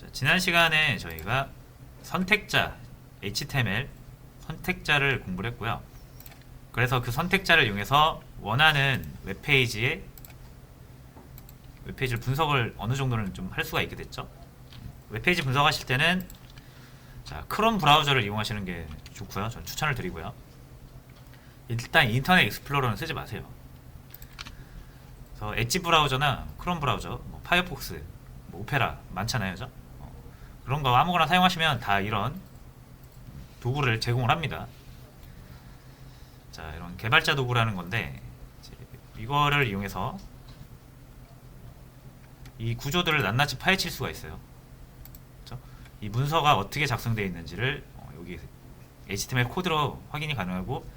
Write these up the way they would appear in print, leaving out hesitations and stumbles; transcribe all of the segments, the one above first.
자, 지난 시간에 저희가 선택자 HTML 선택자를 공부를 했고요. 그래서 그 선택자를 이용해서 원하는 웹페이지를 분석을 어느 정도는 좀 할 수가 있게 됐죠. 웹페이지 분석하실 때는 자, 크롬 브라우저를 이용하시는 게 좋고요. 저는 추천을 드리고요. 일단 인터넷 익스플로러는 쓰지 마세요. 그래서 엣지 브라우저나 크롬 브라우저, 뭐 파이어폭스, 뭐 오페라 많잖아요, 그죠? 그런 거 아무거나 사용하시면 다 이런 도구를 제공을 합니다. 자, 이런 개발자 도구라는 건데 이거를 이용해서 이 구조들을 낱낱이 파헤칠 수가 있어요. 그렇죠? 이 문서가 어떻게 작성되어 있는지를 여기 HTML 코드로 확인이 가능하고,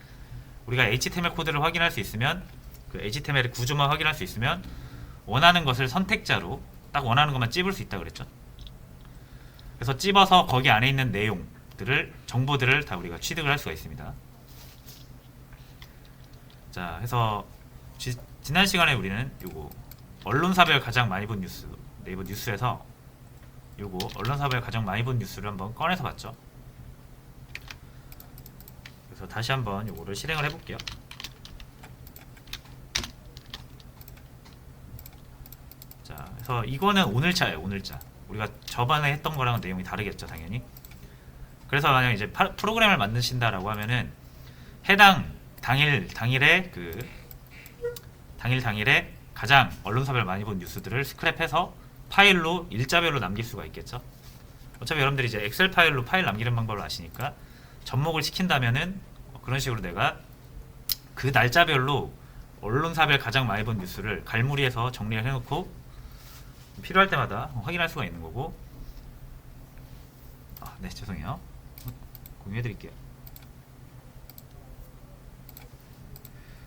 우리가 HTML 코드를 확인할 수 있으면, 그 HTML 구조만 확인할 수 있으면 원하는 것을 선택자로 딱 원하는 것만 찝을 수 있다 그랬죠. 그래서 찝어서 거기 안에 있는 내용들을, 정보들을 다 우리가 취득을 할 수가 있습니다. 자, 해서 지난 시간에 우리는 요거 언론사별 가장 많이 본 뉴스, 네이버 뉴스에서 요거 언론사별 가장 많이 본 뉴스를 한번 꺼내서 봤죠. 그래서 다시 한번 요거를 실행을 해볼게요. 자, 그래서 이거는 오늘자예요. 오늘자. 우리가 저번에 했던 거랑은 내용이 다르겠죠, 당연히. 그래서 만약 이제 프로그램을 만드신다라고 하면은 해당 당일에 당일에 가장 언론사별 많이 본 뉴스들을 스크랩해서 파일로 일자별로 남길 수가 있겠죠. 어차피 여러분들이 이제 엑셀 파일로 파일 남기는 방법을 아시니까 접목을 시킨다면은 그런 식으로 내가 그 날짜별로 언론사별 가장 많이 본 뉴스를 갈무리해서 정리를 해놓고 필요할 때마다 확인할 수가 있는 거고. 네, 죄송해요. 공유해드릴게요.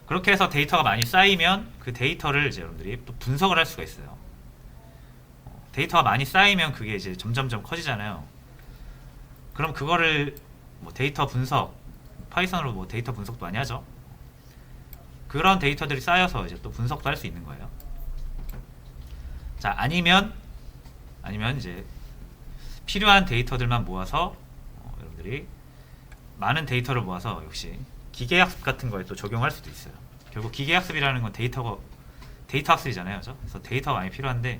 그렇게 해서 데이터가 많이 쌓이면 그 데이터를 이제 여러분들이 또 분석을 할 수가 있어요. 데이터가 많이 쌓이면 그게 이제 점점점 커지잖아요. 그럼 그거를 뭐 데이터 분석, 파이썬으로 뭐 데이터 분석도 많이 하죠. 그런 데이터들이 쌓여서 이제 또 분석도 할 수 있는 거예요. 자, 아니면 이제 필요한 데이터들만 모아서 여러분들이 많은 데이터를 모아서 역시 기계학습 같은 거에 또 적용할 수도 있어요. 결국 기계학습이라는 건 데이터 학습이잖아요, 그죠? 그래서 데이터가 많이 필요한데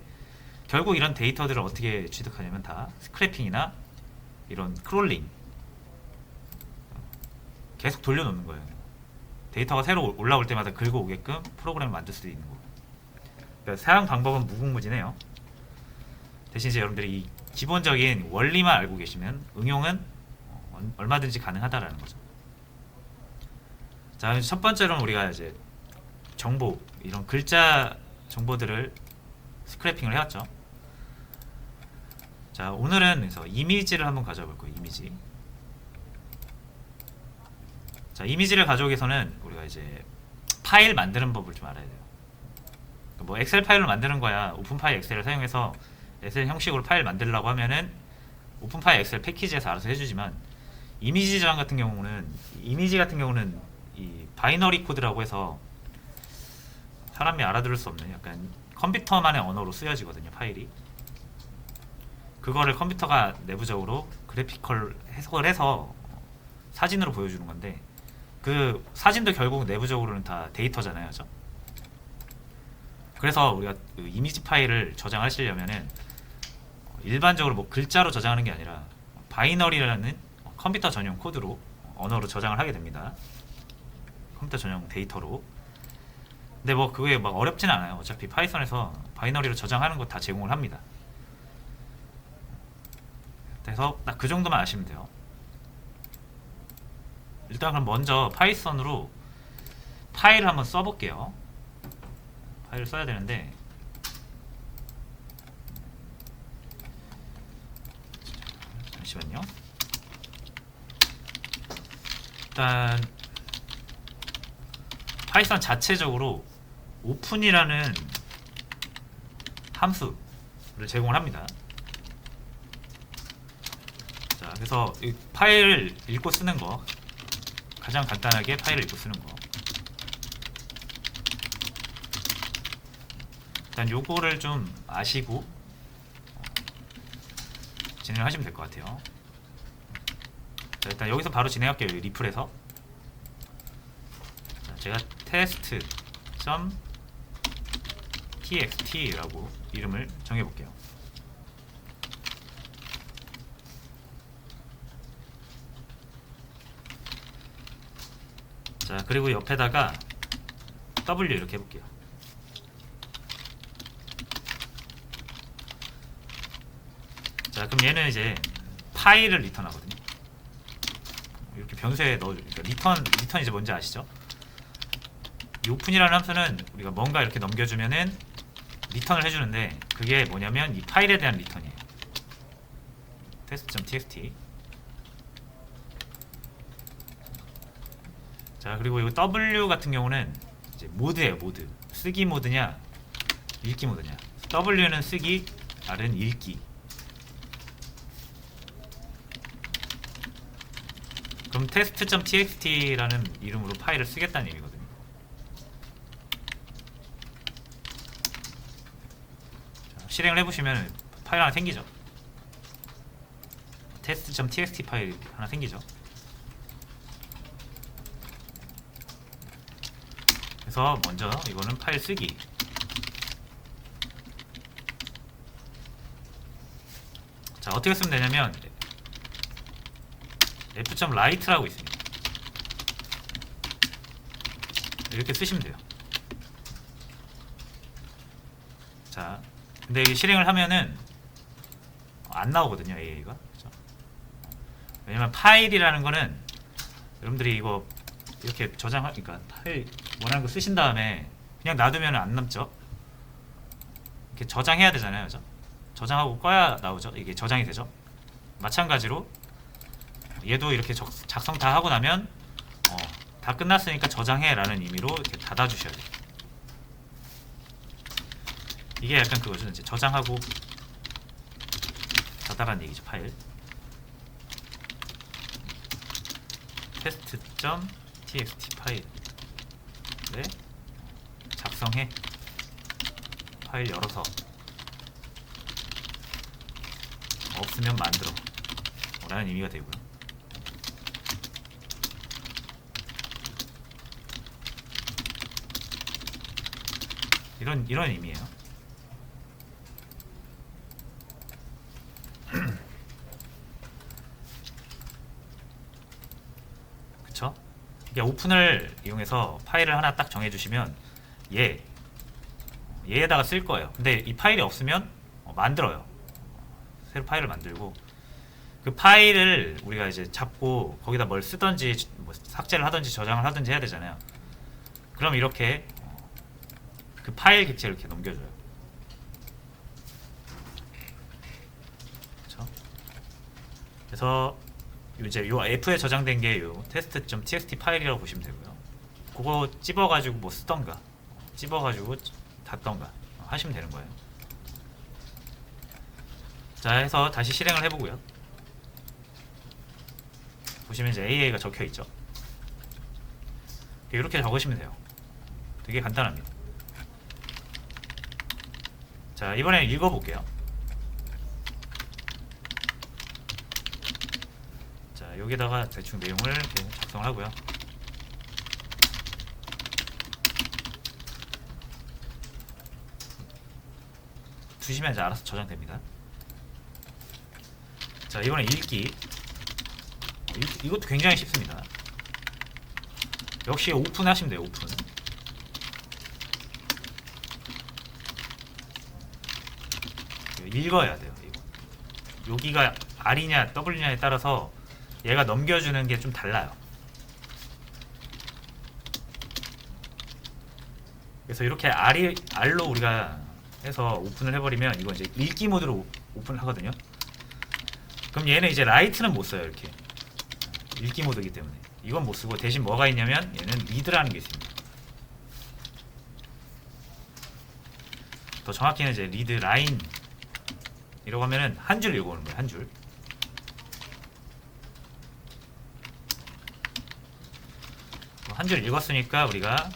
결국 이런 데이터들을 어떻게 취득하냐면 다 스크래핑이나 이런 크롤링, 계속 돌려놓는 거예요. 데이터가 새로 올라올 때마다 긁어오게끔 프로그램을 만들 수도 있는 거고. 그러니까 사용 방법은 무궁무진해요. 대신 이제 여러분들이 이 기본적인 원리만 알고 계시면 응용은 얼마든지 가능하다라는 거죠. 자, 첫 번째로는 우리가 이제 정보, 이런 글자 정보들을 스크래핑을 해왔죠. 자, 오늘은 그래서 이미지를 한번 가져볼 거예요. 이미지. 자, 이미지를 가져오기 위해서는 우리가 이제 파일 만드는 법을 좀 알아야 돼요. 뭐 엑셀 파일로 만드는 거야. 오픈 파일 엑셀을 사용해서 엑셀 형식으로 파일 만들려고 하면은 오픈 파일 엑셀 패키지에서 알아서 해주지만, 이미지 저장 같은 경우는 이 바이너리 코드라고 해서 사람이 알아들을 수 없는 약간 컴퓨터만의 언어로 쓰여지거든요, 파일이. 그거를 컴퓨터가 내부적으로 그래피컬 해석을 해서 사진으로 보여주는 건데, 그 사진도 결국 내부적으로는 다 데이터잖아요, 그죠? 그래서 우리가 그 이미지 파일을 저장하시려면은 일반적으로 뭐 글자로 저장하는 게 아니라 바이너리라는 컴퓨터 전용 코드로, 언어로 저장을 하게 됩니다. 컴퓨터 전용 데이터로. 근데 뭐 그게 막 어렵진 않아요. 어차피 파이썬에서 바이너리로 저장하는 거 다 제공을 합니다. 그래서 딱 그 정도만 아시면 돼요. 일단 그럼 먼저 파이썬으로 파일을 한번 써볼게요. 파일을 써야 되는데, 잠시만요. 일단 파이썬 자체적으로 오픈이라는 함수를 제공을 합니다. 자, 그래서 이 파일을 읽고 쓰는 거, 가장 간단하게 파일을 읽고 쓰는 거. 일단 요거를 좀 아시고 진행을 하시면 될 것 같아요. 자, 일단 여기서 바로 진행할게요. 리플에서. 자, 제가 test.txt라고 이름을 정해볼게요. 자, 그리고 옆에다가 W 이렇게 해볼게요. 자, 그럼 얘는 이제 파일을 리턴하거든요. 이렇게 변수에 넣어주니까 리턴 이제 뭔지 아시죠? 이 오픈이라는 함수는 우리가 뭔가 이렇게 넘겨주면은 리턴을 해주는데, 그게 뭐냐면 이 파일에 대한 리턴이에요. test.txt. 자, 그리고 이 W 같은 경우는 이제 모드예요. 모드. 쓰기 모드냐 읽기 모드냐. W는 쓰기, R은 읽기. 그럼 test.txt라는 이름으로 파일을 쓰겠다는 의미거든요. 자, 실행을 해보시면 파일 하나 생기죠. test.txt 파일 하나 생기죠. 그래서 먼저 이거는 파일 쓰기. 자, 어떻게 쓰면 되냐면 f.write라고 있습니다. 이렇게 쓰시면 돼요. 자, 근데 이게 실행을 하면은 안 나오거든요, AA가. 그렇죠? 왜냐면 파일이라는 거는 여러분들이 이거 이렇게 그러니까 파일 원하는 거 쓰신 다음에 그냥 놔두면 안 남죠. 이렇게 저장해야 되잖아요, 그죠? 저장하고 꺼야 나오죠. 이게 저장이 되죠. 마찬가지로 얘도 이렇게 작성 다 하고 나면 다 끝났으니까 저장해 라는 의미로 이렇게 닫아 주셔야 돼요. 이게 약간 그거죠. 이제 저장하고 닫아라는 얘기죠. 파일 test.txt 파일 작성해, 파일 열어서, 없으면 만들어 라는 의미가 되고요. 이런 의미예요. 그쵸? 이게 오픈을 이용해서 파일을 하나 딱 정해주시면 얘에다가 쓸 거예요. 근데 이 파일이 없으면 만들어요. 새로 파일을 만들고, 그 파일을 우리가 이제 잡고 거기다 뭘 쓰던지 뭐 삭제를 하던지 저장을 하던지 해야 되잖아요. 그럼 이렇게 그 파일 객체를 이렇게 넘겨줘요. 그렇죠? 그래서 이제 요 F에 저장된 게 요 test.txt 파일이라고 보시면 되고요. 그거 찝어가지고 뭐 쓰던가, 찝어가지고 닫던가 하시면 되는 거예요. 자, 해서 다시 실행을 해보고요. 보시면 이제 AA가 적혀 있죠. 이렇게 적으시면 돼요. 되게 간단합니다. 자, 이번에 읽어볼게요. 자, 여기다가 대충 내용을 이렇게 작성을 하고요. 두시면 이제 알아서 저장됩니다. 자, 이번에 읽기. 이것도 굉장히 쉽습니다. 역시 오픈 하시면 돼요. 오픈. 읽어야 돼요. 이거. 여기가 R이냐 W냐에 따라서 얘가 넘겨주는 게 좀 달라요. 그래서 이렇게 R로 우리가 해서 오픈을 해버리면 이거 이제 읽기 모드로 오픈을 하거든요. 그럼 얘는 이제 라이트는 못 써요. 이렇게 읽기 모드이기 때문에 이건 못 쓰고, 대신 뭐가 있냐면 얘는 리드라는 게 있습니다. 더 정확히는 이제 리드 라인 이라고 하면은 한 줄 읽어오는 거예요. 한 줄. 한 줄 읽었으니까 우리가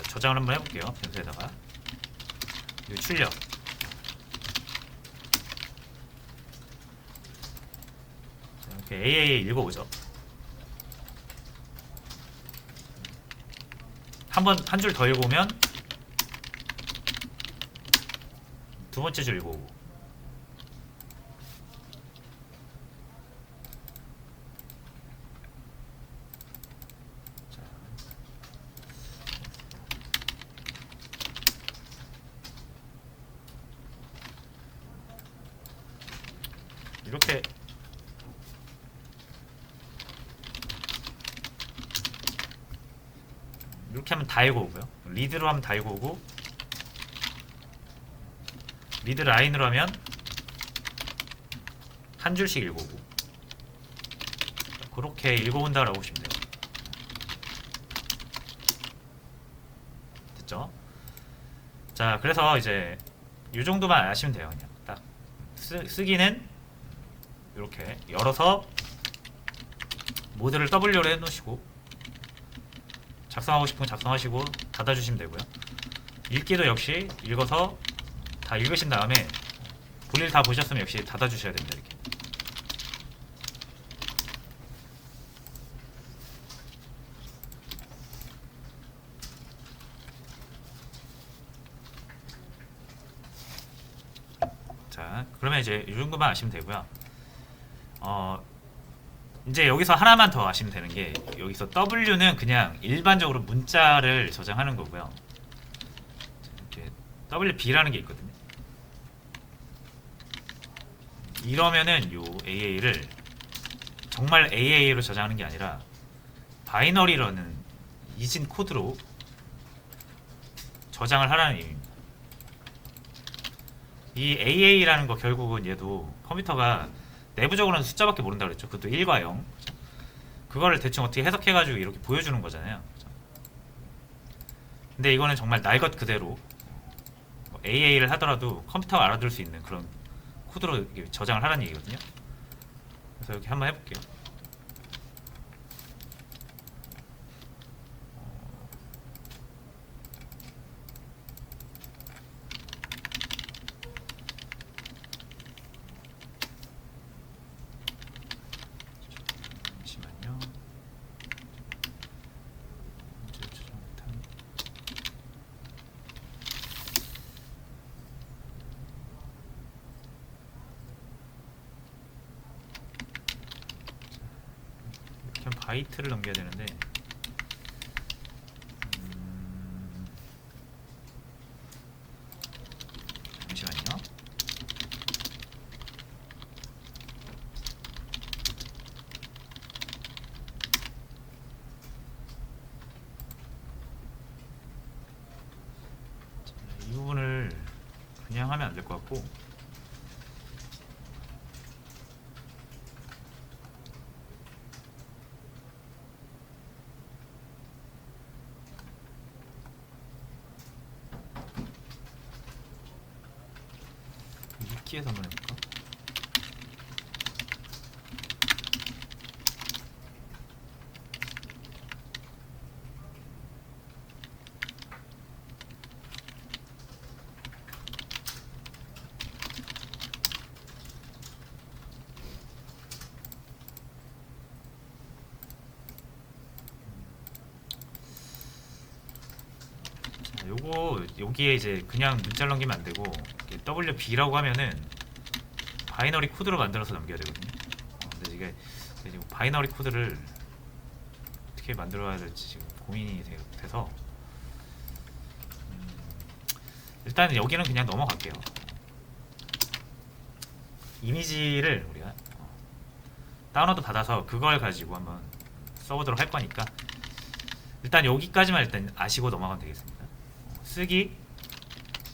저장을 한번 해볼게요. 변수에다가 출력 AAA 읽어보죠. 한 줄 더 읽어오면 두 번째 줄 읽어오고. 자. 이렇게 하면 다 읽어오고요. 리드로 하면 다 읽어오고, 리드 라인으로 하면 한 줄씩 읽어오고, 그렇게 읽어온다라고 보시면 돼요. 됐죠? 자, 그래서 이제 이 정도만 아시면 돼요. 그냥 딱 쓰기는 이렇게 열어서 모드를 W로 해놓으시고, 작성하고 싶으면 작성하시고 닫아주시면 되고요. 읽기도 역시 읽어서 다 읽으신 다음에 볼일 다 보셨으면 역시 닫아주셔야 됩니다. 이렇게. 자, 그러면 이제 이 정도만 아시면 되고요. 이제 여기서 하나만 더 아시면 되는 게, 여기서 W는 그냥 일반적으로 문자를 저장하는 거고요. 이렇게 WB라는 게 있거든요. 이러면은 요 AA를 정말 AA로 저장하는 게 아니라 바이너리라는 이진 코드로 저장을 하라는 의미입니다. 이 AA라는 거 결국은 얘도 컴퓨터가 내부적으로는 숫자밖에 모른다 그랬죠. 그것도 1과 0. 그거를 대충 어떻게 해석해가지고 이렇게 보여주는 거잖아요. 근데 이거는 정말 날 것 그대로 AA를 하더라도 컴퓨터가 알아들을 수 있는 그런 코드로 저장을 하라는 얘기거든요. 그래서 이렇게 한번 해볼게요. 바이트를 넘겨야 되는데, 잠시만요. 이 부분을 그냥 하면 안 될 것 같고, 위키에서 한번 해볼까? 자, 요거 여기에 이제 그냥 문자를 넘기면 안 되고, WB라고 하면은 바이너리 코드로 만들어서 넘겨야 되거든요. 근데 이게 지금 바이너리 코드를 어떻게 만들어야 될지 지금 고민이 돼서 일단 여기는 그냥 넘어갈게요. 이미지를 우리가 다운로드 받아서 그걸 가지고 한번 써보도록 할 거니까 일단 여기까지만 일단 아시고 넘어가면 되겠습니다. 쓰기,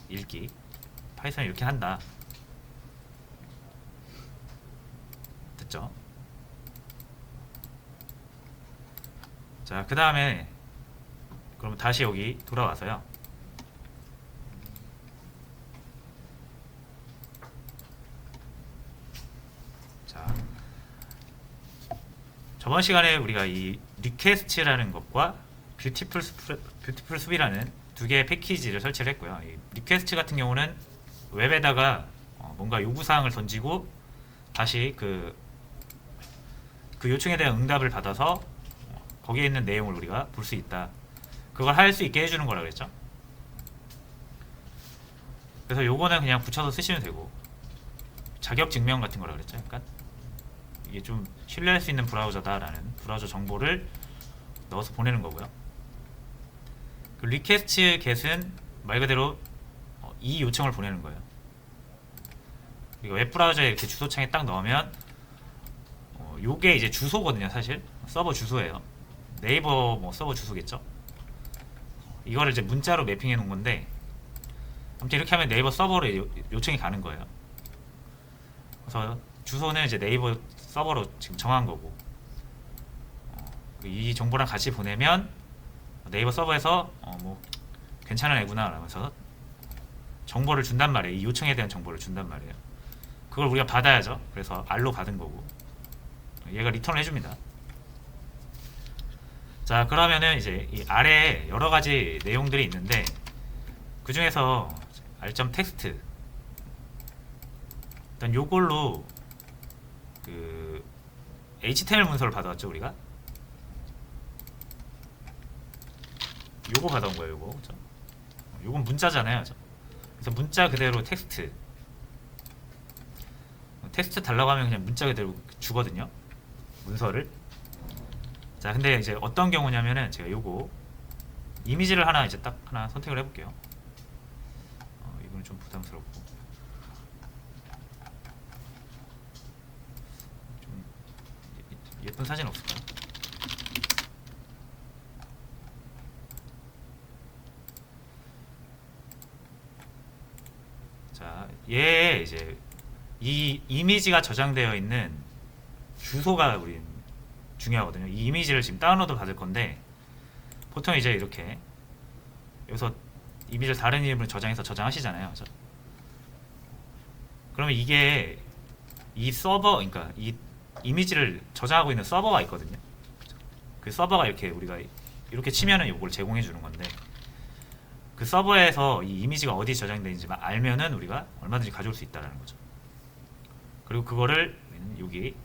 읽기, 파이썬 이렇게 한다. 됐죠? 자, 그 다음에 그럼 다시 여기 돌아와서요. 자, 저번 시간에 우리가 이 리퀘스트라는 것과 뷰티풀 숲이라는 두 개의 패키지를 설치를 했고요. 이 리퀘스트 같은 경우는 웹에다가 뭔가 요구사항을 던지고 다시 그 그 요청에 대한 응답을 받아서 거기에 있는 내용을 우리가 볼 수 있다. 그걸 할 수 있게 해주는 거라 그랬죠. 그래서 요거는 그냥 붙여서 쓰시면 되고, 자격 증명 같은 거라 그랬죠. 약간 이게 좀 신뢰할 수 있는 브라우저다라는 브라우저 정보를 넣어서 보내는 거고요. 그 리퀘스트 get은 말 그대로 이 요청을 보내는 거예요. 이거 웹브라우저에 이렇게 주소창에 딱 넣으면 요게 이제 주소거든요. 사실 서버 주소예요. 네이버 뭐 서버 주소겠죠. 이거를 이제 문자로 매핑해 놓은 건데, 아무튼 이렇게 하면 네이버 서버로 요청이 가는 거예요. 그래서 주소는 이제 네이버 서버로 지금 정한 거고, 이 정보랑 같이 보내면 네이버 서버에서 뭐 괜찮은 애구나 라면서 정보를 준단 말이에요. 이 요청에 대한 정보를 준단 말이에요. 그걸 우리가 받아야죠. 그래서 R로 받은 거고, 얘가 리턴을 해줍니다. 자, 그러면은 이제 이 아래에 여러 가지 내용들이 있는데, 그 중에서 r.text 일단 요걸로 그 HTML 문서를 받아왔죠. 우리가 요거 받아온 거예요. 요거 그렇죠? 요건 문자잖아요. 그렇죠? 그래서 문자 그대로 텍스트 달라고 하면 그냥 문자 그대로 주거든요. 문서를. 자, 근데 이제 어떤 경우냐면은 제가 요거 이미지를 하나 이제 딱 하나 선택을 해볼게요. 이거는 좀 부담스럽고 좀 예쁜 사진 없을까요? 자, 얘 이제 이 이미지가 저장되어 있는 주소가 우리 중요하거든요. 이 이미지를 지금 다운로드 받을 건데, 보통 이제 이렇게 여기서 이미지를 다른 이름으로 저장해서 저장하시잖아요. 그렇죠? 그러면 이게 이 서버, 그러니까 이 이미지를 저장하고 있는 서버가 있거든요. 그 서버가 이렇게 우리가 이렇게 치면은 이걸 제공해 주는 건데, 그 서버에서 이 이미지가 어디 저장되는지만 알면은 우리가 얼마든지 가져올 수 있다는 거죠. 그리고 그거를 여기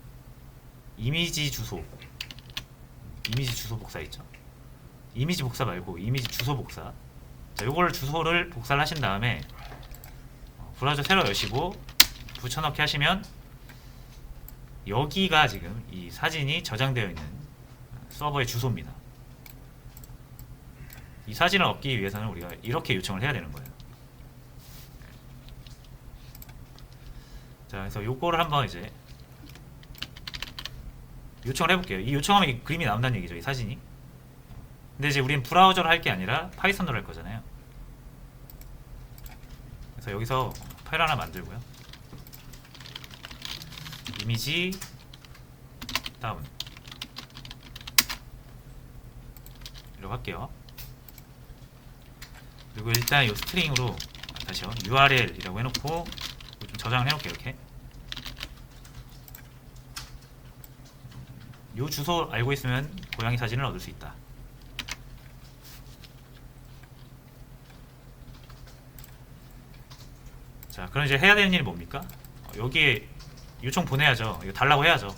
이미지 주소 복사 있죠. 이미지 복사 말고 이미지 주소 복사. 자, 요걸 주소를 복사를 하신 다음에 브라우저 새로 여시고 붙여넣기 하시면 여기가 지금 이 사진이 저장되어 있는 서버의 주소입니다. 이 사진을 얻기 위해서는 우리가 이렇게 요청을 해야 되는 거예요. 자, 그래서 요거를 한번 이제 요청을 해볼게요. 이 요청하면 이 그림이 나온다는 얘기죠. 이 사진이. 근데 이제 우리는 브라우저로 할 게 아니라 파이썬으로 할 거잖아요. 그래서 여기서 파일 하나 만들고요. 이미지 다운 이렇게 할게요. 그리고 일단 이 스트링으로 다시요 URL이라고 해놓고 좀 저장을 해놓을게요. 이렇게 요 주소 알고 있으면 고양이 사진을 얻을 수 있다. 자, 그럼 이제 해야 되는 일이 뭡니까? 여기에 요청 보내야죠. 이거 달라고 해야죠.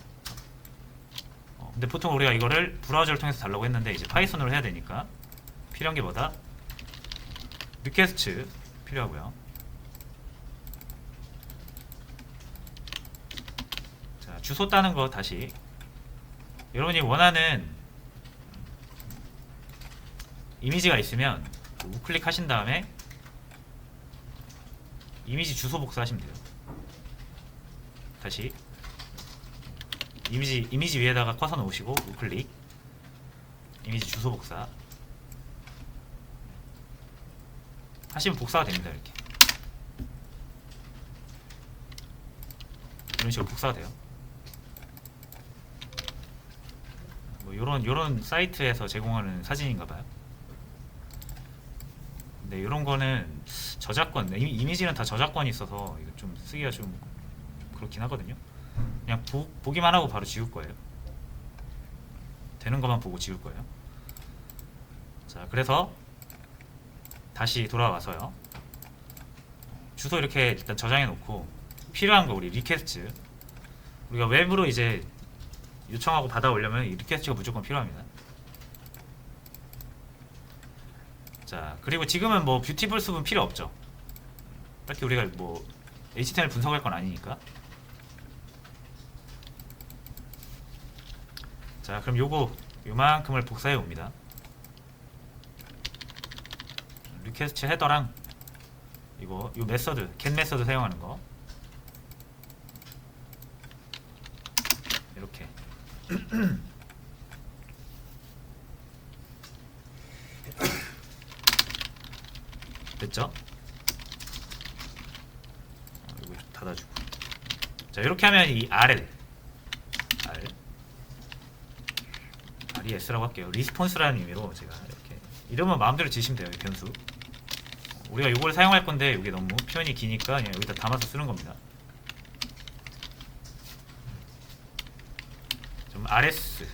근데 보통 우리가 이거를 브라우저를 통해서 달라고 했는데, 이제 파이썬으로 해야 되니까 필요한 게 뭐다? 리퀘스트 필요하고요. 자, 주소 따는 거 다시 여러분이 원하는 이미지가 있으면 우클릭 하신 다음에 이미지 주소 복사하시면 돼요. 다시 이미지 위에다가 커서 놓으시고 우클릭, 이미지 주소 복사 하시면 복사가 됩니다. 이렇게 이런 식으로 복사가 돼요. 뭐 요런 사이트에서 제공하는 사진인가봐요. 근데 요런 거는 저작권, 이미지는 다 저작권이 있어서 이거 좀 쓰기가 좀 그렇긴 하거든요. 그냥 보기만 하고 바로 지울 거예요. 되는 것만 보고 지울 거예요. 자, 그래서 다시 돌아와서요. 주소 이렇게 일단 저장해 놓고 필요한 거 우리 리퀘스트, 우리가 웹으로 이제 요청하고 받아오려면 이 리퀘스트가 무조건 필요합니다. 자, 그리고 지금은 뭐 뷰티풀 숲은 필요 없죠. 딱히 우리가 뭐 HTML 분석할 건 아니니까. 자, 그럼 요만큼을 복사해 옵니다. 리퀘스트 헤더랑 요 메서드, get 메서드 사용하는 거 이렇게 됐죠? 이거 좀 닫아주고. 자, 이렇게 하면 이 RES라고 할게요. 리스폰스라는 의미로 제가 이렇게 이름은 마음대로 지시면 돼요. 변수. 우리가 이걸 사용할 건데 이게 너무 표현이 기니까 그냥 여기다 담아서 쓰는 겁니다. 좀 res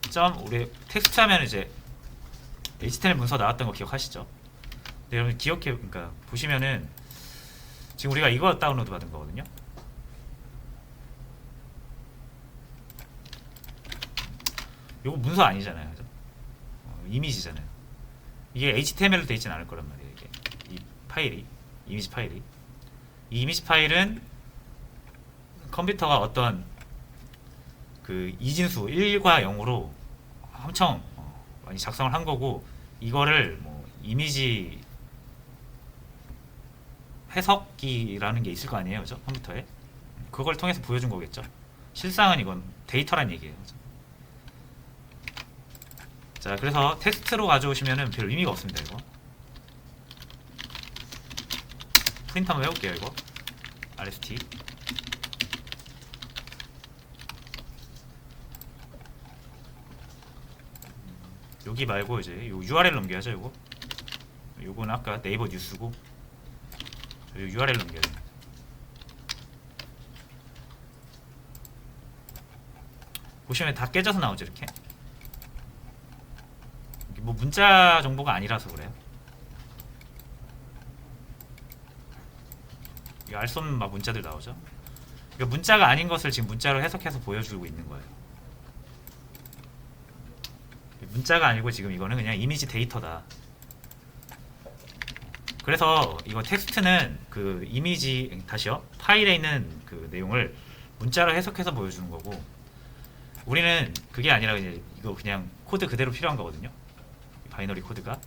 점 우리 텍스트 하면 이제 HTML 문서 나왔던 거 기억하시죠? 네, 여러분 그러니까 보시면은 지금 우리가 이거 다운로드 받은 거거든요. 요거 문서 아니잖아요, 그죠? 이미지잖아요. 이게 HTML로 돼 있진 않을 거란 말이에요. 이게 이 파일이 이미지 파일이 이 이미지 파일은 컴퓨터가 어떤 그 이진수 1과 0으로 엄청 많이 작성을 한 거고 이거를 뭐 이미지 해석기라는 게 있을 거 아니에요, 그죠? 컴퓨터에 그걸 통해서 보여준 거겠죠. 실상은 이건 데이터란 얘기예요, 그죠? 자, 그래서 텍스트로 가져오시면은 별 의미가 없습니다. 이거 프린트 한번 해볼게요. 이거 RST 여기 말고 이제 요 URL 넘겨야죠. 요거는 아까 네이버 뉴스고 요 URL 넘겨야 됩니다. 보시면 다 깨져서 나오죠. 이렇게 뭐 문자 정보가 아니라서 그래요. 이거 알 수 없는 막 문자들 나오죠. 이거 문자가 아닌 것을 지금 문자로 해석해서 보여주고 있는 거예요. 문자가 아니고 지금 이거는 그냥 이미지 데이터다. 그래서 이거 텍스트는 그 이미지 다시요 파일에 있는 그 내용을 문자로 해석해서 보여주는 거고 우리는 그게 아니라 이제 이거 그냥 코드 그대로 필요한 거거든요. 바이너리 코드가.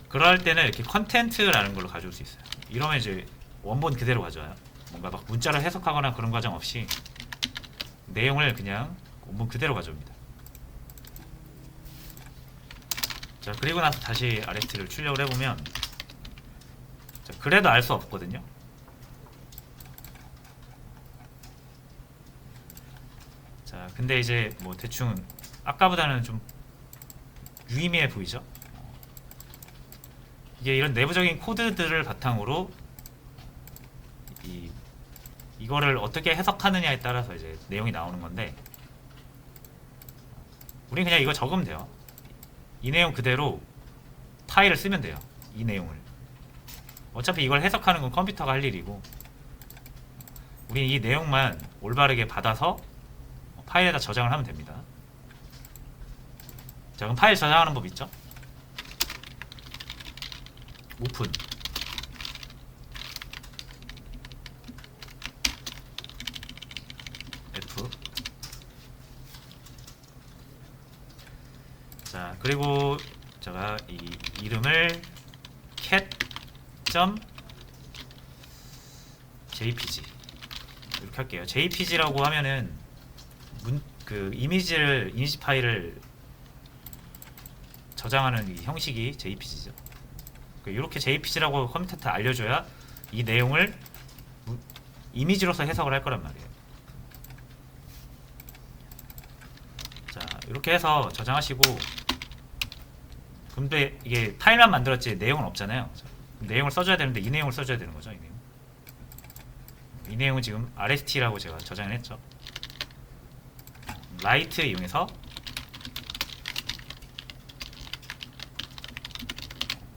그럴 때는 이렇게 컨텐트라는 걸로 가져올 수 있어요. 이러면 이제 원본 그대로 가져와요. 뭔가 막 문자로 해석하거나 그런 과정 없이 내용을 그냥 원본 그대로 가져옵니다. 자, 그리고 나서 다시 RST를 출력을 해보면 자, 그래도 알 수 없거든요. 자, 근데 이제 뭐 대충 아까보다는 좀 유의미해 보이죠? 이게 이런 내부적인 코드들을 바탕으로 이거를 어떻게 해석하느냐에 따라서 이제 내용이 나오는 건데 우린 그냥 이거 적으면 돼요. 이 내용 그대로 파일을 쓰면 돼요. 이 내용을. 어차피 이걸 해석하는 건 컴퓨터가 할 일이고 우린 이 내용만 올바르게 받아서 파일에다 저장을 하면 됩니다. 자, 그럼 파일 저장하는 법 있죠? 오픈 F. 자, 그리고 제가 이 이름을 cat.jpg 이렇게 할게요. jpg라고 하면은 그 이미지 파일을 저장하는 이 형식이 jpg죠. 이렇게 jpg라고 컴퓨터한테 알려줘야 이 내용을 이미지로서 해석을 할 거란 말이에요. 자, 이렇게 해서 저장하시고 근데 이게 파일만 만들었지 내용은 없잖아요. 내용을 써줘야 되는데 이 내용을 써줘야 되는 거죠. 이 내용은 지금 RST라고 제가 저장을 했죠. 라이트 이용해서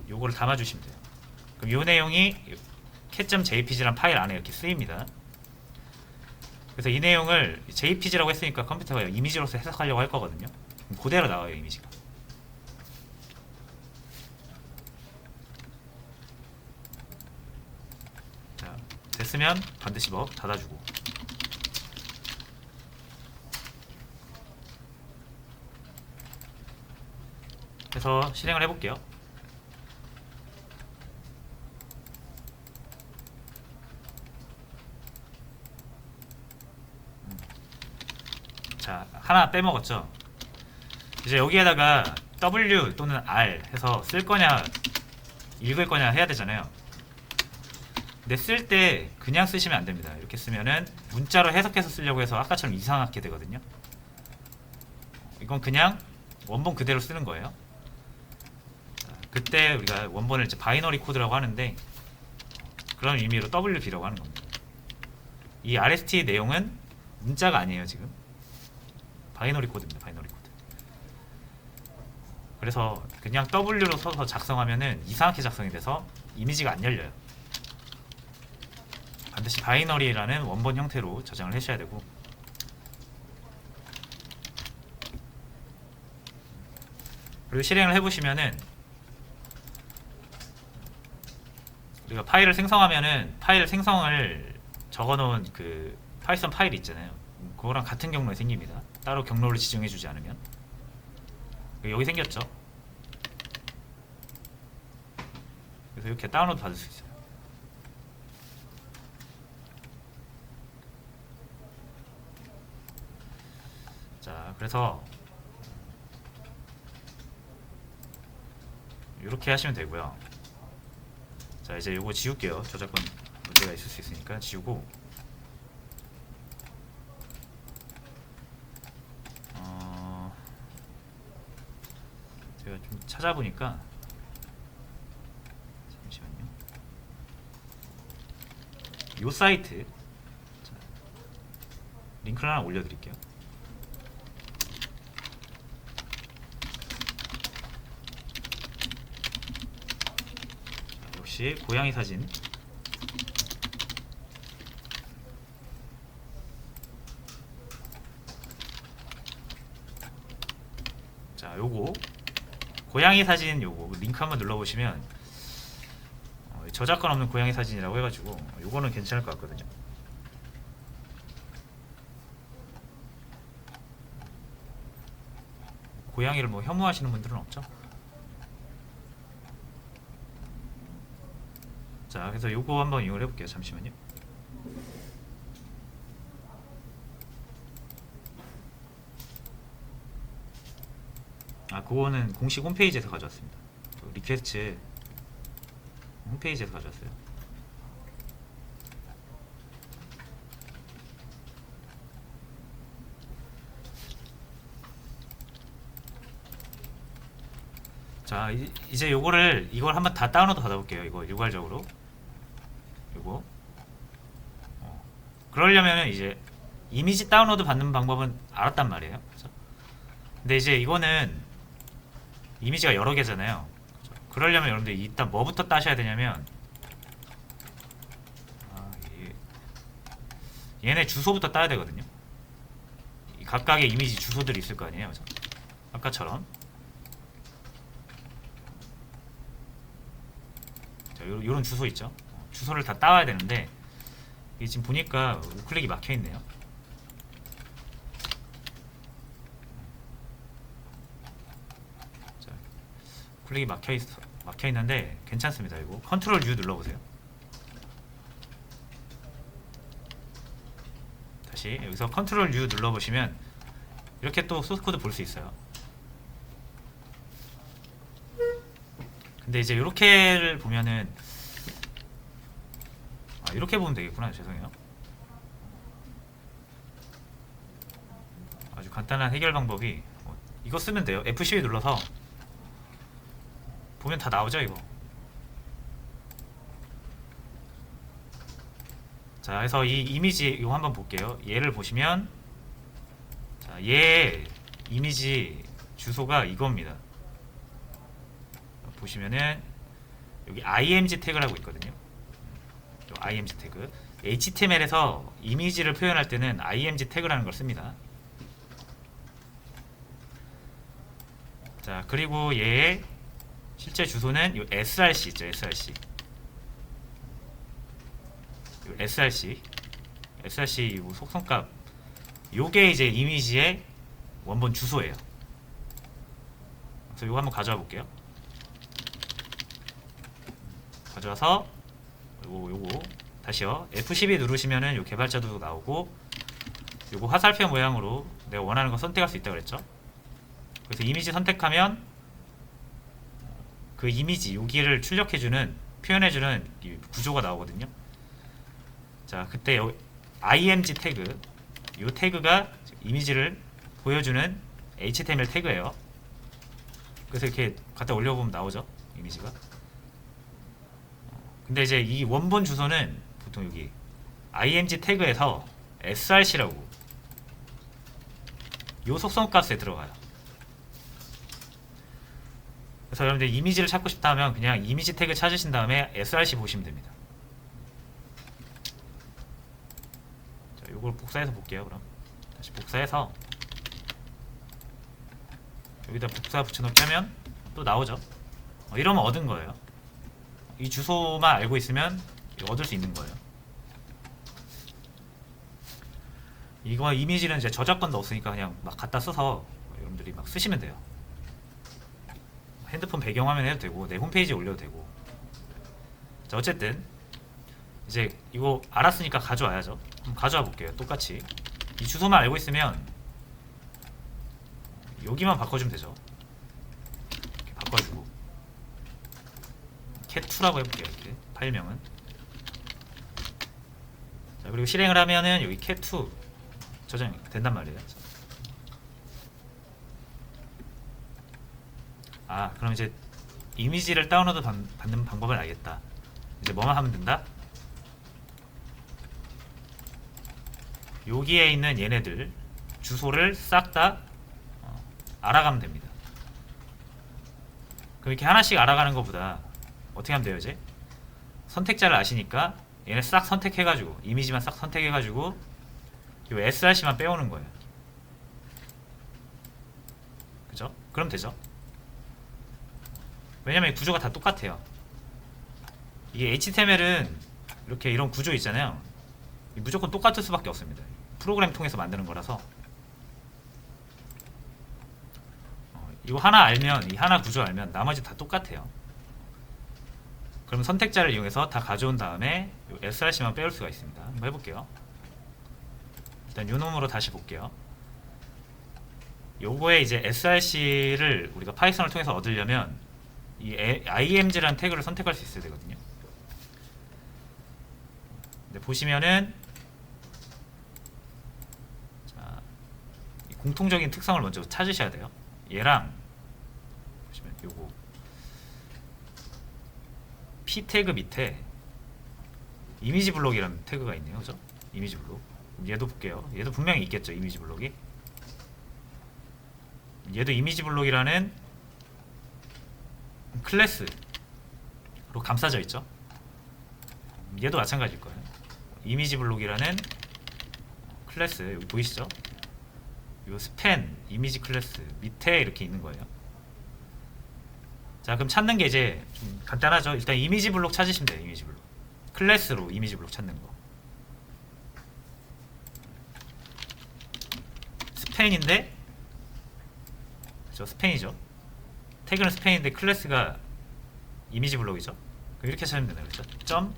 요거를 담아주시면 돼요. 그럼 요 내용이 cat.jpg란 파일 안에 이렇게 쓰입니다. 그래서 이 내용을 JPG라고 했으니까 컴퓨터가 이미지로서 해석하려고 할 거거든요. 그대로 나와요, 이미지가. 자, 됐으면 반드시 뭐 닫아주고. 해서 실행을 해볼게요. 자, 하나 빼먹었죠. 이제 여기에다가 W 또는 R 해서 쓸 거냐 읽을 거냐 해야 되잖아요. 근데 쓸 때 그냥 쓰시면 안 됩니다. 이렇게 쓰면은 문자로 해석해서 쓰려고 해서 아까처럼 이상하게 되거든요. 이건 그냥 원본 그대로 쓰는 거예요. 자, 그때 우리가 원본을 이제 바이너리 코드라고 하는데 그런 의미로 WB라고 하는 겁니다. 이 RST 내용은 문자가 아니에요, 지금. 바이너리 코드입니다. 바이너리 코드. 그래서 그냥 W로 써서 작성하면은 이상하게 작성이 돼서 이미지가 안 열려요. 반드시 바이너리라는 원본 형태로 저장을 하셔야 되고, 그리고 실행을 해보시면은 우리가 파일을 생성하면은 파일 생성을 적어놓은 그 파이썬 파일 있잖아요. 그거랑 같은 경로에 생깁니다. 따로 경로를 지정해주지 않으면. 여기 생겼죠. 그래서 이렇게 다운로드 받을 수 있어요. 자, 그래서 이렇게 하시면 되고요. 자, 이제 이거 지울게요. 저작권 문제가 있을 수 있으니까 지우고, 제가 좀 찾아보니까, 잠시만요. 요 사이트, 자, 링크를 하나 올려드릴게요. 역시 고양이 사진. 자, 요거 고양이 사진, 요거 링크 한번 눌러보시면 저작권 없는 고양이 사진이라고 해가지고 요거는 괜찮을 것 같거든요. 고양이를 뭐 혐오하시는 분들은 없죠. 자, 그래서 요거 한번 이용을 해볼게요. 잠시만요. 아, 그거는 공식 홈페이지에서 가져왔습니다. 리퀘스트 홈페이지에서 가져왔어요. 자, 이제 이걸 한번 다 다운로드 받아볼게요. 이거 일괄적으로. 요거. 그러려면은 이제 이미지 다운로드 받는 방법은 알았단 말이에요. 그렇죠? 근데 이제 이거는 이미지가 여러 개잖아요. 그렇죠? 그러려면 여러분들 일단 뭐부터 따셔야 되냐면, 얘네 주소부터 따야 되거든요. 각각의 이미지 주소들이 있을 거 아니에요. 그렇죠? 아까처럼. 자, 요런 주소 있죠. 주소를 다 따와야 되는데, 이게 지금 보니까 우클릭이 막혀 있네요. 자, 우클릭이 막혀 있는데 괜찮습니다. 이거 컨트롤 U 눌러보세요. 다시 여기서 컨트롤 U 눌러보시면 이렇게 또 소스 코드 볼 수 있어요. 근데 이제 이렇게를 보면은, 이렇게 보면 되겠구나. 죄송해요. 아주 간단한 해결 방법이 이거 쓰면 돼요. F12 눌러서 보면 다 나오죠, 이거. 자, 그래서 이 이미지 이거 한번 볼게요. 얘를 보시면, 자, 얘 이미지 주소가 이겁니다. 보시면은 여기 img 태그라고 있거든요. img 태그. HTML에서 이미지를 표현할 때는 img 태그라는 걸 씁니다. 자, 그리고 얘의 실제 주소는 요 src 있죠. src. 요 src 요 속성값, 요게 이제 이미지의 원본 주소예요. 그래서 요거 한번 가져와 볼게요. 가져와서 요거 다시요. F12 누르시면은 요 개발자도 나오고, 요거 화살표 모양으로 내가 원하는 거 선택할 수 있다고 그랬죠. 그래서 이미지 선택하면 그 이미지 여기를 출력해주는, 표현해주는 이 구조가 나오거든요. 자, 그때 img 태그, 이 태그가 이미지를 보여주는 HTML 태그예요. 그래서 이렇게 갖다 올려보면 나오죠, 이미지가. 근데 이제 이 원본 주소는 보통 여기 img 태그에서 src라고 요 속성값에 들어가요. 그래서 여러분들 이미지를 찾고 싶다 하면 그냥 이미지 태그 찾으신 다음에 src 보시면 됩니다. 자, 요걸 복사해서 볼게요. 그럼 다시 복사해서 여기다 복사 붙여넣기 하면 또 나오죠. 이러면 얻은 거예요. 이 주소만 알고 있으면 얻을 수 있는 거예요. 이거 이미지는 이제 저작권도 없으니까 그냥 막 갖다 써서 여러분들이 막 쓰시면 돼요. 핸드폰 배경화면 해도 되고 내 홈페이지에 올려도 되고. 자, 어쨌든 이제 이거 알았으니까 가져와야죠. 그럼 가져와 볼게요. 똑같이 이 주소만 알고 있으면 여기만 바꿔주면 되죠. 이렇게 바꿔주고 cat2라고 해볼게요. 이렇게 파일명은. 자, 그리고 실행을 하면은 여기 cat2 저장이 된단 말이에요. 아, 그럼 이제 이미지를 다운로드 받는 방법을 알겠다. 이제 뭐만 하면 된다? 여기에 있는 얘네들 주소를 싹 다 알아가면 됩니다. 그럼 이렇게 하나씩 알아가는 것보다 어떻게 하면 돼요? 이제 선택자를 아시니까 얘네 싹 선택해가지고 이미지만 싹 선택해가지고 요 src만 빼오는 거예요. 그죠? 그럼 되죠. 왜냐면 구조가 다 똑같아요. 이게 HTML은 이렇게 이런 구조 있잖아요. 무조건 똑같을 수밖에 없습니다. 프로그램 통해서 만드는 거라서. 이거 하나 알면, 이 하나 구조 알면 나머지 다 똑같아요. 그럼 선택자를 이용해서 다 가져온 다음에 src만 빼올 수가 있습니다. 한번 해볼게요. 일단 요 놈으로 다시 볼게요. 요거에 이제 src를 우리가 파이썬을 통해서 얻으려면 이 img라는 태그를 선택할 수 있어야 되거든요. 근데 보시면은 자, 이 공통적인 특성을 먼저 찾으셔야 돼요. 얘랑 보시면 요거 p 태그 밑에 이미지 블록이라는 태그가 있네요. 그죠? 이미지 블록. 얘도 볼게요. 얘도 분명히 있겠죠. 이미지 블록이. 얘도 이미지 블록이라는 클래스로 감싸져 있죠. 얘도 마찬가지일 거예요. 이미지 블록이라는 클래스 여기 보이시죠? 요 스팬 이미지 클래스 밑에 이렇게 있는 거예요. 자, 그럼 찾는 게 이제 좀 간단하죠. 일단 이미지 블록 찾으시면 돼요. 이미지 블록 클래스로 이미지 블록 찾는 거. 스팬인데 그죠? 스팬이죠. 태그는 스팬인데 클래스가 이미지 블록이죠. 그럼 이렇게 찾으면 되나요? 그렇죠? 점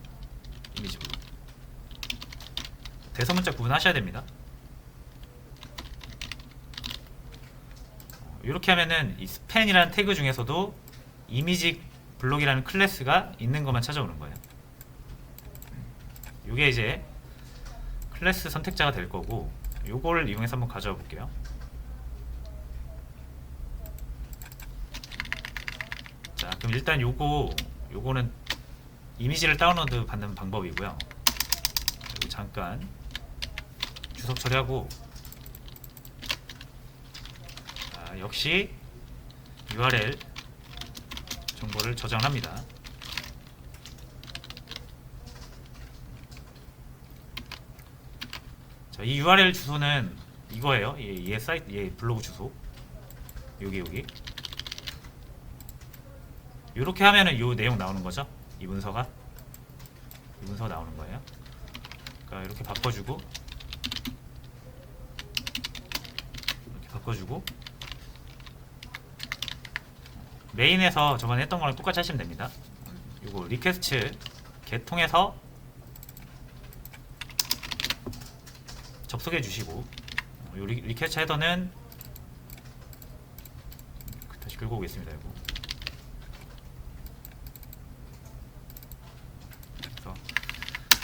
이미지 블록. 대소문자 구분하셔야 됩니다. 이렇게 하면은 이 스팬이라는 태그 중에서도 이미지 블록이라는 클래스가 있는 것만 찾아오는 거예요. 이게 이제 클래스 선택자가 될 거고, 요거를 이용해서 한번 가져와 볼게요. 자, 그럼 일단 요거는 이미지를 다운로드 받는 방법이고요. 그리고 잠깐 주석 처리하고, 자, 역시 URL 정보를 저장합니다. 자, 이 URL 주소는 이거예요. 얘 사이트, 얘 블로그 주소. 여기. 이렇게 하면은 요 내용 나오는 거죠. 이 문서가 나오는 거예요. 그러니까 이렇게 바꿔주고 메인에서 저번에 했던 거랑 똑같이 하시면 됩니다. 요거 리퀘스트 get 통해서 접속해 주시고, 요 리퀘스트 헤더는 다시 긁어 오겠습니다. 이거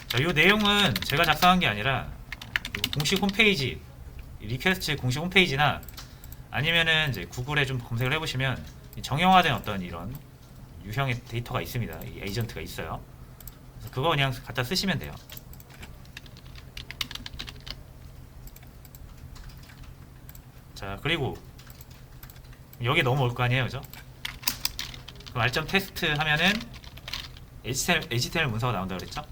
자, 요 내용은 제가 작성한 게 아니라 공식 홈페이지, 리퀘스트 공식 홈페이지나 아니면은 이제 구글에 좀 검색을 해보시면 정형화된 어떤 이런 유형의 데이터가 있습니다. 이 에이전트가 있어요. 그래서 그거 그냥 갖다 쓰시면 돼요. 자, 그리고 여기 넘어올 거 아니에요, 그죠? 그럼 r 테스트 하면은 HTML 문서가 나온다 그랬죠?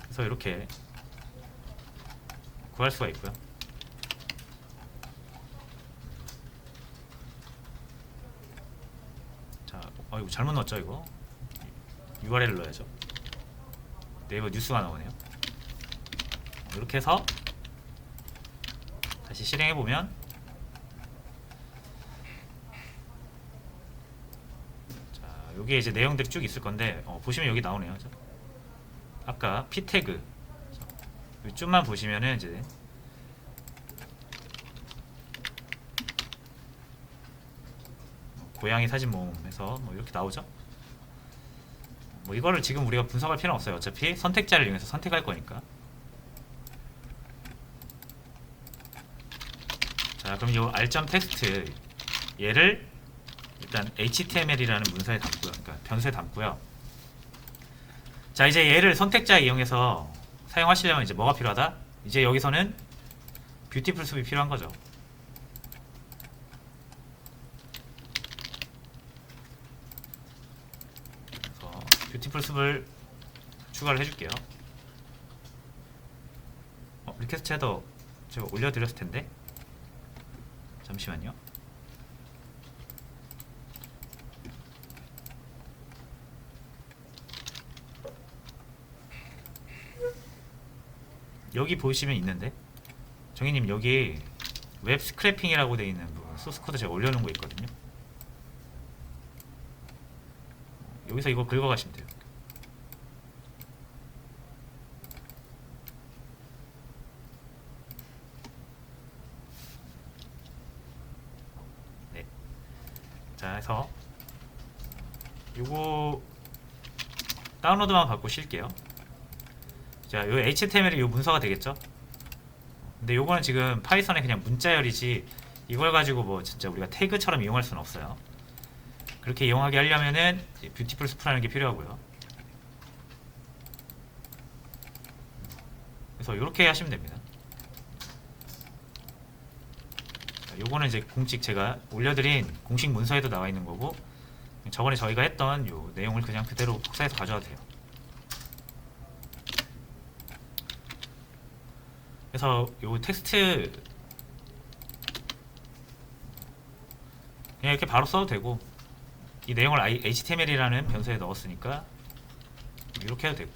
그래서 이렇게 구할 수가 있고요. 자, 이거 잘못 넣었죠, 이거? URL을 넣어야죠. 네이버 뉴스가 나오네요. 이렇게 해서 다시 실행해 보면, 자, 여기에 이제 내용들이 쭉 있을 건데, 보시면 여기 나오네요. 아까 p 태그 좀만 보시면은 이제 고양이 사진 모음에서 뭐 이렇게 나오죠. 뭐 이거를 지금 우리가 분석할 필요는 없어요. 어차피 선택자를 이용해서 선택할 거니까. 자, 그럼 요 r.text 얘를 일단 html이라는 문서에 담고요. 그러니까 변수에 담고요. 자, 이제 얘를 선택자 이용해서 사용하시려면 이제 뭐가 필요하다? 이제 여기서는 뷰티풀 숲이 필요한 거죠. 그래서 뷰티풀 숲을 추가를 해줄게요. 리퀘스트 헤더 제가 올려드렸을 텐데, 잠시만요. 여기 보시면 있는데, 정희님 여기 웹 스크래핑이라고 되어 있는 부분, 소스 코드 제가 올려놓은 거 있거든요. 여기서 이거 긁어가시면 돼요. 네. 자, 해서 요거 다운로드만 받고 쉴게요. 자, 요 HTML이 요 문서가 되겠죠? 근데 요거는 지금 파이썬의 그냥 문자열이지, 이걸 가지고 뭐 진짜 우리가 태그처럼 이용할 수는 없어요. 그렇게 이용하게 하려면은 뷰티풀 숲이라는 게 필요하고요. 그래서 요렇게 하시면 됩니다. 자, 요거는 이제 공식 제가 올려드린 공식 문서에도 나와 있는 거고, 저번에 저희가 했던 요 내용을 그냥 그대로 복사해서 가져와도 돼요. 그래서 요 텍스트 그냥 이렇게 바로 써도 되고, 이 내용을 HTML이라는 변수에 넣었으니까 이렇게 해도 되고,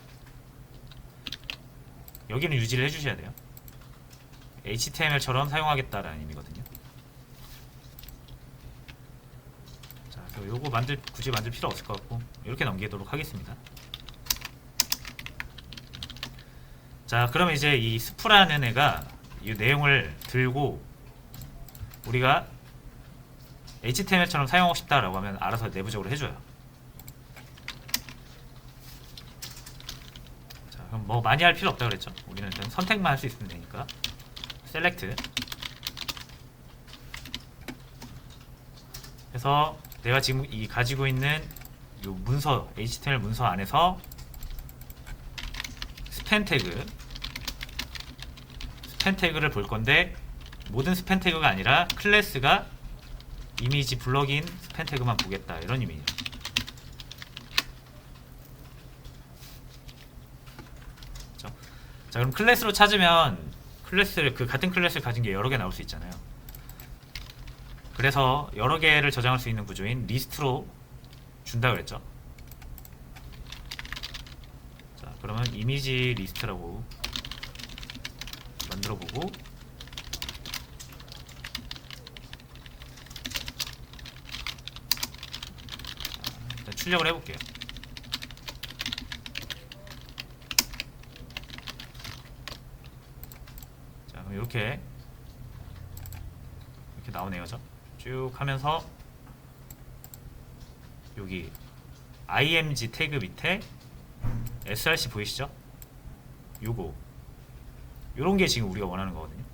여기는 유지를 해주셔야 돼요. HTML처럼 사용하겠다라는 의미거든요. 자, 그래서 요거 굳이 만들 필요 없을 것 같고, 이렇게 넘기도록 하겠습니다. 자, 그러면 이제 이 스프라는 애가 이 내용을 들고 우리가 HTML처럼 사용하고 싶다라고 하면 알아서 내부적으로 해줘요. 자, 그럼 뭐 많이 할 필요 없다 그랬죠. 우리는 일단 선택만 할 수 있으면 되니까 셀렉트 해서 내가 지금 가지고 있는 요 문서, HTML 문서 안에서 스팬 태그를 볼 건데, 모든 스팬 태그가 아니라 클래스가 이미지 블럭인 스팬 태그만 보겠다, 이런 의미죠. 자, 그럼 클래스로 찾으면 클래스를 그 같은 클래스를 가진 게 여러 개 나올 수 있잖아요. 그래서 여러 개를 저장할 수 있는 구조인 리스트로 준다 그랬죠. 자, 그러면 이미지 리스트라고 만들어 보고, 일단 출력을 해볼게요. 자, 그럼 이렇게 나오네요. 쭉 하면서 여기 img 태그 밑에 src 보이시죠? 요런 게 지금 우리가 원하는 거거든요.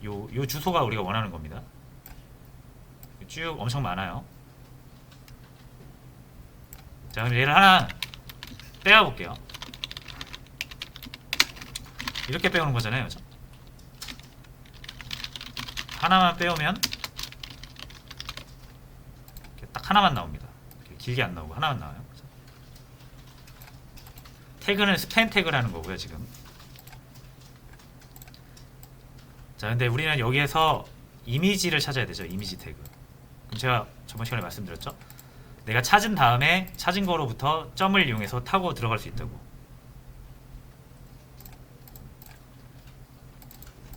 요 주소가 우리가 원하는 겁니다. 쭉 엄청 많아요. 자, 그럼 얘를 하나 빼어 볼게요. 이렇게 빼오는 거잖아요, 그죠? 하나만 빼오면 딱 하나만 나옵니다. 길게 안 나오고 하나만 나와요. 태그는 스팬 태그라는 거고요, 지금. 자, 근데 우리는 여기에서 이미지를 찾아야 되죠. 이미지 태그. 그럼 제가 저번 시간에 말씀드렸죠. 내가 찾은 다음에 찾은 거로부터 점을 이용해서 타고 들어갈 수 있다고.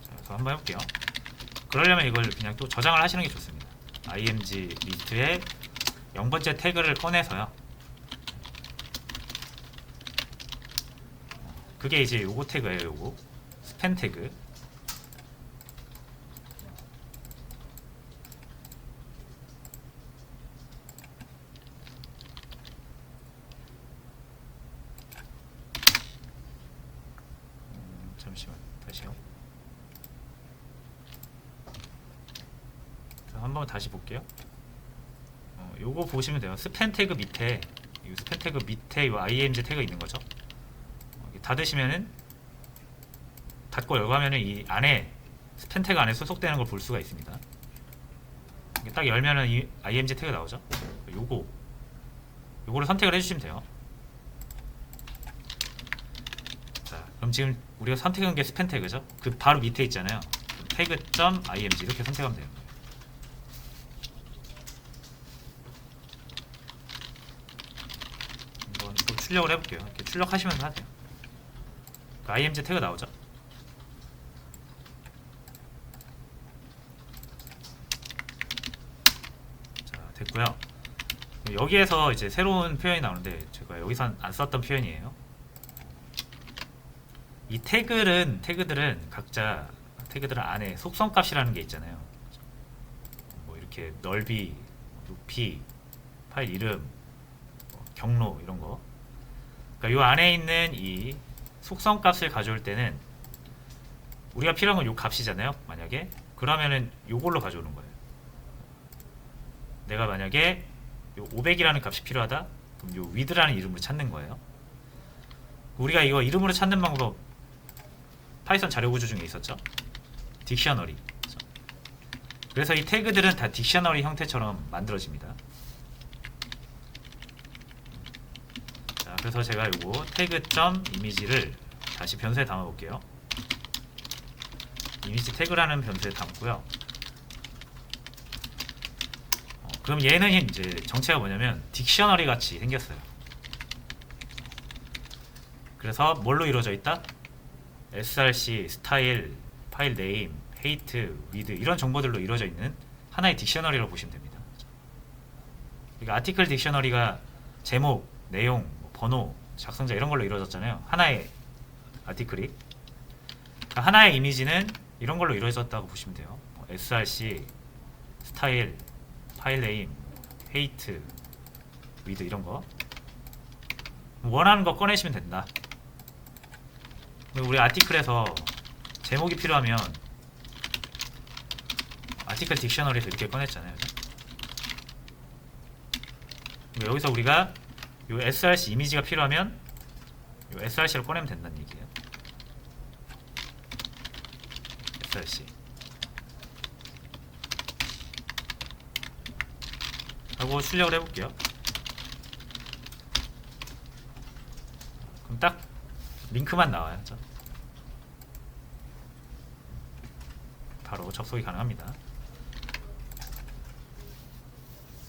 자, 그래서 한번 해볼게요. 그러려면 이걸 그냥 또 저장을 하시는 게 좋습니다. img 리스트에 0번째 태그를 꺼내서요. 그게 이제 요거 태그예요. 요거 스팬 태그. 잠시만 다시요. 한번 다시 볼게요. 요거 보시면 돼요. 스팬 태그 밑에 이 스팬 태그 밑에 요 img 태그 있는 거죠. 닫으시면은 닫고 열고 하면은 이 안에 스팬 태그 안에 소속되는 걸 볼 수가 있습니다. 딱 열면은 이 img 태그 나오죠. 요거를 선택을 해주시면 돼요. 자, 그럼 지금 우리가 선택한 게 스팬 태그죠. 그 바로 밑에 있잖아요. 태그.img 이렇게 선택하면 돼요. 한번 또 출력을 해볼게요. 이렇게 출력하시면서 하세요. img 태그 나오죠. 자, 됐고요. 여기에서 이제 새로운 표현이 나오는데 제가 여기서 안 썼던 표현이에요. 이 태그들은 각자 태그들 안에 속성값이라는 게 있잖아요. 뭐 이렇게 넓이, 높이, 파일 이름, 경로 이런 거. 그러니까 이 안에 있는 이 속성값을 가져올 때는 우리가 필요한 건 요 값이잖아요. 만약에 그러면은 요걸로 가져오는 거예요. 내가 만약에 요 500이라는 값이 필요하다. 그럼 요 wid라는 이름으로 찾는 거예요. 우리가 이거 이름으로 찾는 방법 파이썬 자료 구조 중에 있었죠. 딕셔너리. 그래서 이 태그들은 다 딕셔너리 형태처럼 만들어집니다. 자, 그래서 제가 요거 태그.이미지를 다시 변수에 담아 볼게요. 이미지 태그라는 변수에 담고요. 그럼 얘는 이제 정체가 뭐냐면 딕셔너리 같이 생겼어요. 그래서 뭘로 이루어져 있다? src, 스타일, 파일 네임, 헤이트, 위드 이런 정보들로 이루어져 있는 하나의 딕셔너리라고 보시면 됩니다. 그러니까 아티클 딕셔너리가 제목, 내용, 번호, 작성자 이런 걸로 이루어졌잖아요. 하나의 아티클이. 그러니까 하나의 이미지는 이런 걸로 이루어졌다고 보시면 돼요. src, 스타일, 파일 네임, 헤이트, 위드 이런 거 원하는 거 꺼내시면 된다. 우리 아티클에서 제목이 필요하면 아티클 딕셔너리에서 이렇게 꺼냈잖아요. 여기서 우리가 요 src 이미지가 필요하면 요 src를 꺼내면 된다는 얘기예요. src 하고 출력을 해볼게요. 그럼 딱 링크만 나와요. 바로 접속이 가능합니다.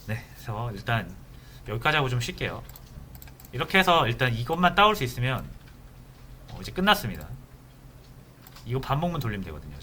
네, 그래서 일단 여기까지 하고 좀 쉴게요. 이렇게 해서 일단 이것만 따올 수 있으면 이제 끝났습니다. 이거 반복만 돌리면 되거든요.